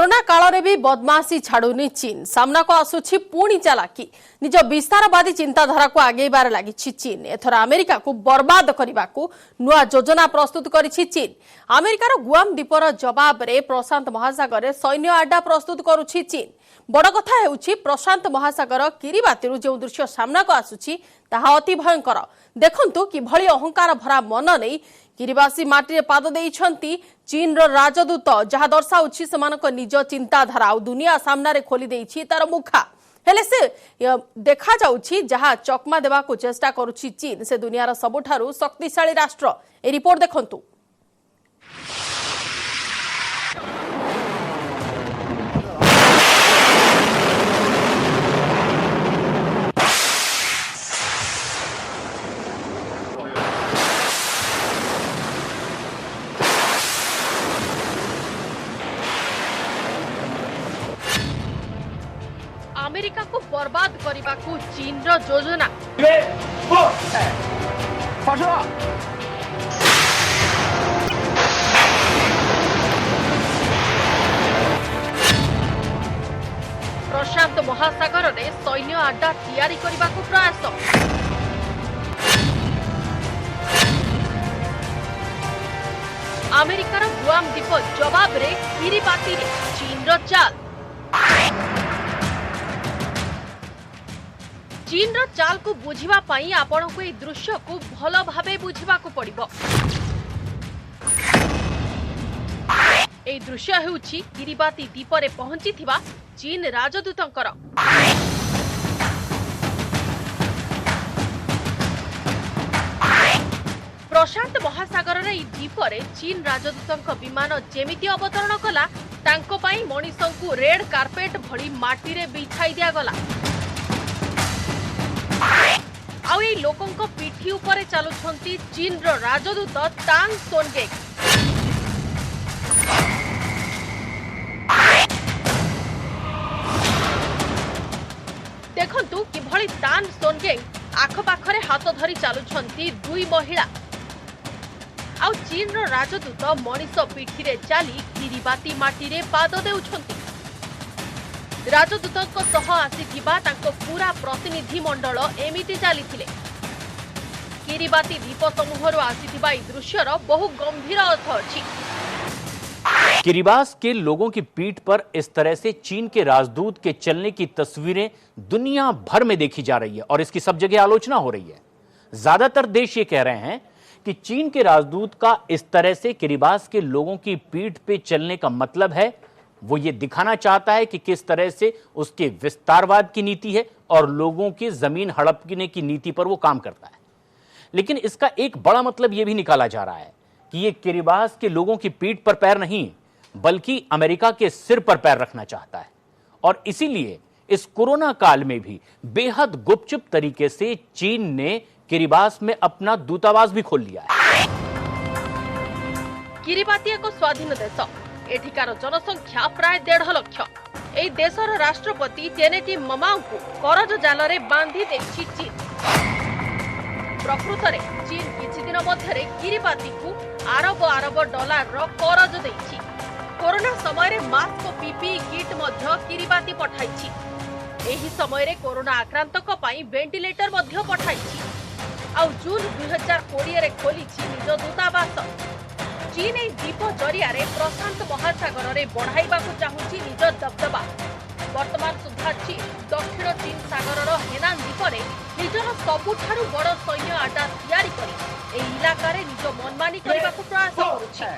Corona काल रे भी बदमाशी छाड़ुनी चीन सामना को आसुछि पुणी चालाकी निज विस्तारवादी चिंताधारा को आगेबार लगी चीन एथर अमेरिका को बर्बाद करने को नुआ योजना प्रस्तुत करिछि चीन अमेरिकार गुआम द्वीपर जवाब रे प्रशांत महासागर रे सैन्य आड्डा प्रस्तुत करुछि चीन बड़ कथा हेउछि प्रशांत महासागर किरिबाती जो दृश्य सामना को आसुछि ताहा अति भयंकर देखंतु कि भली अहंकार भरा मन नहीं किरिबासी माटी पाद देइछंती चीन रो राजदूत जहा दर्शाउछि सेमानक निज चिंताधारा और दुनिया सामना रे खोली देइछि तार मुखा हेले से देखा जाउछि जहा चकमा देवा को चेष्टा करुछि चीन से दुनियार सबुठारु शक्तिशाली राष्ट्र ए रिपोर्ट देखंतु। अमेरिका को बर्बाद करने को चीन रो योजना प्रशांत महासागर रे सैन्य आड्डा तैयारी करने को प्रयास अमेरिकार गुआम द्वीप जवाब रे किरिबाती रे चीन रो चाल चीन रो चाल को बुझिबा पाई आपण को ए दृश्य को भलो भाबे बुझिबा को पड़िबो। ए दृश्य हेउछि किरिबाती द्वीप रे पहुंचीथिबा चीन राजदूतंकर प्रशांत महासागर रे द्वीप रे चीन राजदूतंक विमान जेमिति अवतरण कला तांको पाई मनीषंकु रेड कार्पेट भली माटी रे बिछाई दिया गला आउ ए लोकंक पिठी ऊपर चलुछंती चीन रो राजदूत तांग सोनगेक देखंतु किभली तान सोनगेक आखपाखरे हाथ धरी चलुछंती दुई महिला आउ चीन रो राजदूत मनीष पिठी रे चली किरिबाती माटी रे पाद देउछंती राजदूतों सह आसीथिबा तांको पूरा प्रतिनिधि मंडल एमिति चलीथिले किरिबाती द्वीप समूहरु आसीथिबा ई दृश्यर बहु गंभीर अर्थ अछि। किरिबास के लोगों की पीठ पर इस तरह से चीन के राजदूत के चलने की तस्वीरें दुनिया भर में देखी जा रही है और इसकी सब जगह आलोचना हो रही है। ज्यादातर देश ये कह रहे हैं कि चीन के राजदूत का इस तरह से किरिबास के लोगों की पीठ पे चलने का मतलब है वो ये दिखाना चाहता है कि किस तरह से उसके विस्तारवाद की नीति है और लोगों की जमीन हड़पने की नीति पर वो काम करता है। लेकिन इसका एक बड़ा मतलब यह भी निकाला जा रहा है कि ये किरिबास के लोगों की पीठ पर पैर नहीं बल्कि अमेरिका के सिर पर पैर रखना चाहता है और इसीलिए इस कोरोना काल में भी बेहद गुपचुप तरीके से चीन ने किरिबास में अपना दूतावास भी खोल लिया है। किरिबाती एक स्वाधीन देश एठिकार जनसंख्या प्राय 1.5 लाख एई देशर राष्ट्रपति टेनेटी ममाऊ को करज जाल रे बांधी देछि चीन प्रकृत रे चीन किछि दिन मध्यरे किरिबाती को अरब अरब डॉलर रो करज देछि कोरोना समय रे मास्क पीपीई किट मध्य किरिबाती पठाइछि एही समय रे कोरोना आक्रांतक पई वेंटिलेटर मध्य पठाइछि आ जून 2020 रे खोलिछि निज दूतावास चीन ए द्वीप जरिया रे प्रशांत महासागर रे बढ़ाइबा को चाहूछि निज दबदबा वर्तमान सुधा चीन दक्षिण चीन सागर हेनान द्वीप रे निजर सबुठारु बड़ सैन्य आड्डा तैयारी करी ए इलाका रे निज मनमानी करबा को प्रयास करुछि।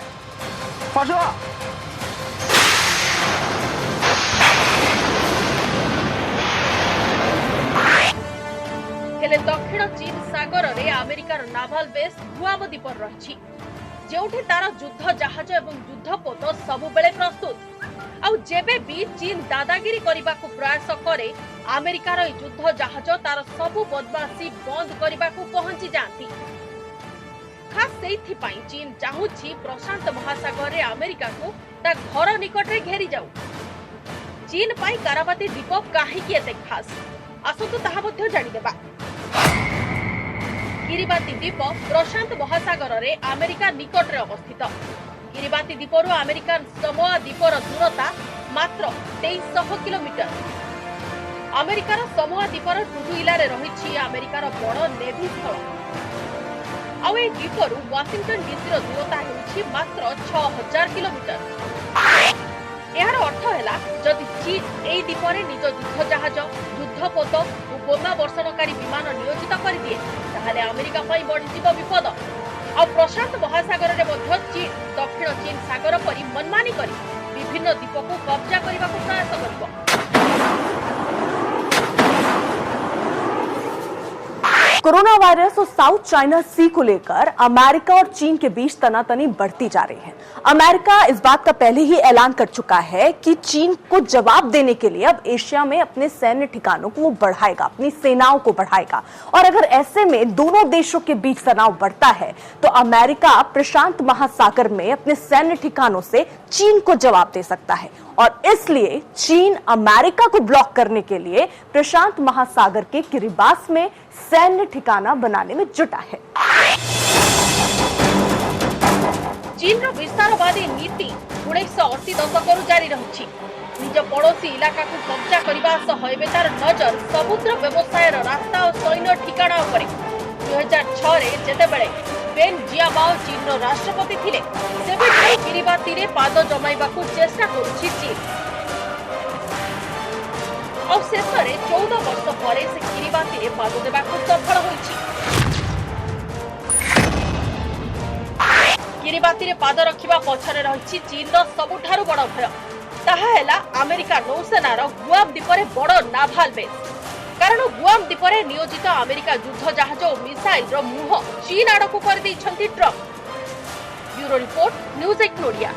हेले दक्षिण चीन सागर रे अमेरिकार नाभाल बेस गुआम द्वीप रहिछि जोठी तार युद्ध जहाज एवं युद्धपोत सबु बेले प्रस्तुत आउ जेबे भी चीन दादागिरी करबा को प्रयास करे अमेरिकार युद्ध जहाज तार सबु बदमाशी बंद करबा को पहुंची जाती खास सेइथि पई चीन चाहूछि प्रशांत महासागर रे अमेरिका को ता घर निकट रे घेरी जाऊ चीन पई काराबाती द्वीप काहे कि एते खास आसतु ताहा मध्ये जानि देबा। किरिबाती द्वीप प्रशांत महासागर रे अमेरिका निकट रे अवस्थित किरिबाती द्वीपरु अमेरिकान समोआ द्वीपर दूरता मात्र 2300 किलोमीटर। अमेरिकार समोआ द्वीपर टुडुइलारे रही अमेरिकार बड़ नेभी स्थल। आउ ए द्वीपरू वाशिंगटन डीसी दूरता होउछि मात्र 6000 किलोमीटर। यार अर्थ है जदि चीन एई द्वीपरे निज युद्ध जहाज युद्धपोत और बोमा वर्षणकारी विमान नियोजित कर दिए ताहले अमेरिका पई बढ़िजिव विपद। आ प्रशांत महासागर रे मध्य चीन दक्षिण चीन सागर परी मनमानी करी विभिन्न द्वीप को कब्जा करने को प्रयास करिवो। कोरोना वायरस और साउथ चाइना सी को लेकर अमेरिका और चीन के बीच तनातनी बढ़ती जा रही है। अमेरिका इस बात का पहले ही ऐलान कर चुका है कि चीन को जवाब देने के लिए अब एशिया में अपने सैन्य ठिकानों को वो बढ़ाएगा, अपनी सेनाओं को बढ़ाएगा। और अगर ऐसे में दोनों देशों के बीच तनाव बढ़ता है तो अमेरिका प्रशांत महासागर में अपने सैन्य ठिकानों से चीन को जवाब दे सकता है। और इसलिए चीन अमेरिका को ब्लॉक करने के लिए प्रशांत महासागर के किरिबास में सैन्य ठिकाना बनाने में जुटा है। चीन रो विस्तारवादी नीति 1980 दशक जारी रही। निज पड़ोसी इलाका को कब्जा करने सह एबे तार नजर समुद्र व्यवसाय रास्ता और सैन्य ठिकाना उपरे। 2006 रे जेतेबेले बेन जियाबाओ चीन रो राष्ट्रपति थिले सेबे किरिबाती रे पाद जमाइबा को चेष्टा करुछि चीन। और शेष में 14 वर्ष पर से किरिबाती रे पाद देबा को सफल होइछि। किरिबाती रे पाद रखिबा पछरे रहिछि चीन रो सबुठारु बड़ भय। ताहा हैला अमेरिका नौसेनार गुआम द्वीपरे बड़ नाभाल बेस। कारण गुआम द्वीपरे नियोजित अमेरिका युद्ध जहाज और मिसाइल रो मुह चीन आड़कू कर दैछंती Trump. Bureau report news 18 Odia.